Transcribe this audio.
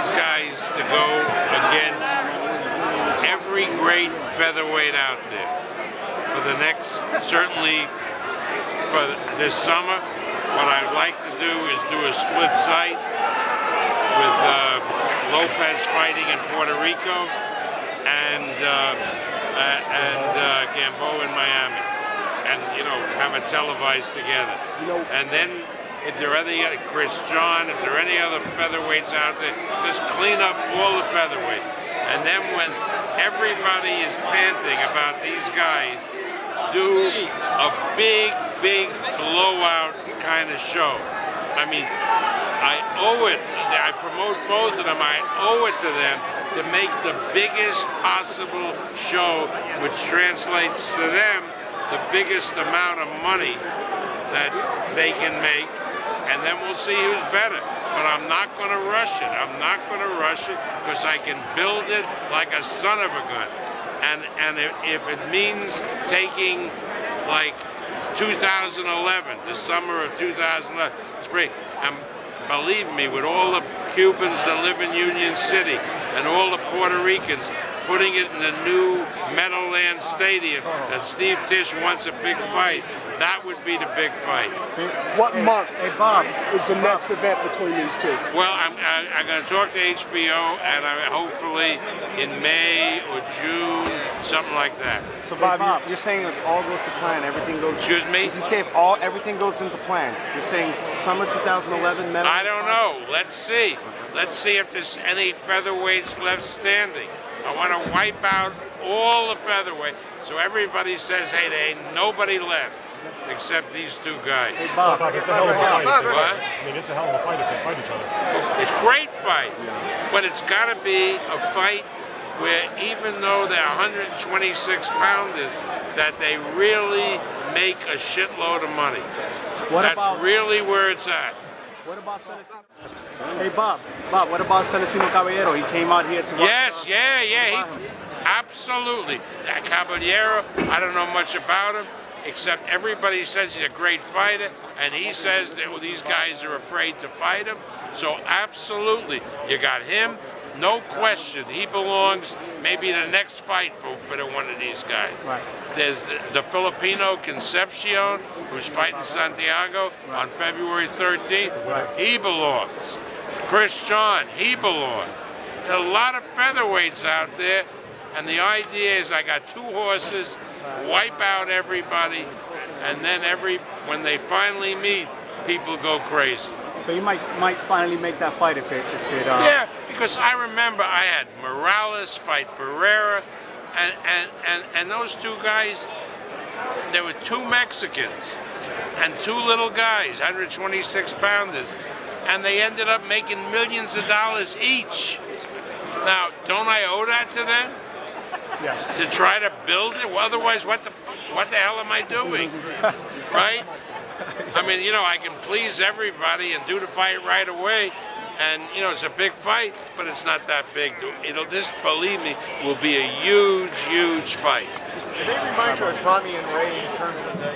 these guys to go against every great featherweight out there for the next, certainly for this summer. What I'd like to do is do a split site with Lopez fighting in Puerto Rico and Gamboa in Miami, and have it televised together. And then if there are any John, if there are any other featherweights out there, just clean up all the featherweight. And then when everybody is panting about these guys, do a big blowout kind of show. I mean, I owe it. I promote both of them. I owe it to them to make the biggest possible show, which translates to them the biggest amount of money that they can make, and then we'll see who's better. But I'm not going to rush it. I'm not going to rush it because I can build it like a son of a gun. And if it means taking like 2011, the summer of 2011, spring, believe me, with all the Cubans that live in Union City and all the Puerto Ricans, putting it in the new Meadowlands Stadium that Steve Tisch wants a big fight, that would be the big fight. What month Bob, is the next event between these two? Well, I'm going to talk to HBO, and hopefully in May or June, something like that. So Bob, you're saying if all goes to plan, everything goes... Excuse me? If you say if everything goes into plan, you're saying summer 2011 medal? I don't know. Let's see. Let's see if there's any featherweights left standing. I want to wipe out all the featherweight, so everybody says, hey, there ain't nobody left except these two guys. Hey, Bob, it's a hell of a fight. What? I mean, it's a hell of a fight if they fight each other. It's a great fight, but it's got to be a fight where even though they're 126 pounders, that they really make a shitload of money. That's really where it's at. What about Hey Bob, what about Celestino Caballero? He came out here to... Yes, absolutely. That Caballero, I don't know much about him, except everybody says he's a great fighter, and he says that these guys are afraid to fight him. So absolutely, you got him, no question. He belongs maybe in the next fight for one of these guys. Right. There's the Filipino Concepcion, who's fighting Santiago on February 13th. Right. He belongs. John, he belongs. There are a lot of featherweights out there, and the idea is I got two horses, wipe out everybody, and then when they finally meet, people go crazy. So you might finally make that fight if it Yeah, because I remember I had Morales fight Barrera, and those two guys, there were two Mexicans and two little guys, 126 pounders, and they ended up making millions of dollars each. Now, don't I owe that to them? Yeah. To try to build it? Well, otherwise, what the hell am I doing? Right? I mean, I can please everybody and do the fight right away, and it's a big fight, but it's not that big. This, believe me, will be a huge fight. They remind you of Tommy and Ray in terms of the,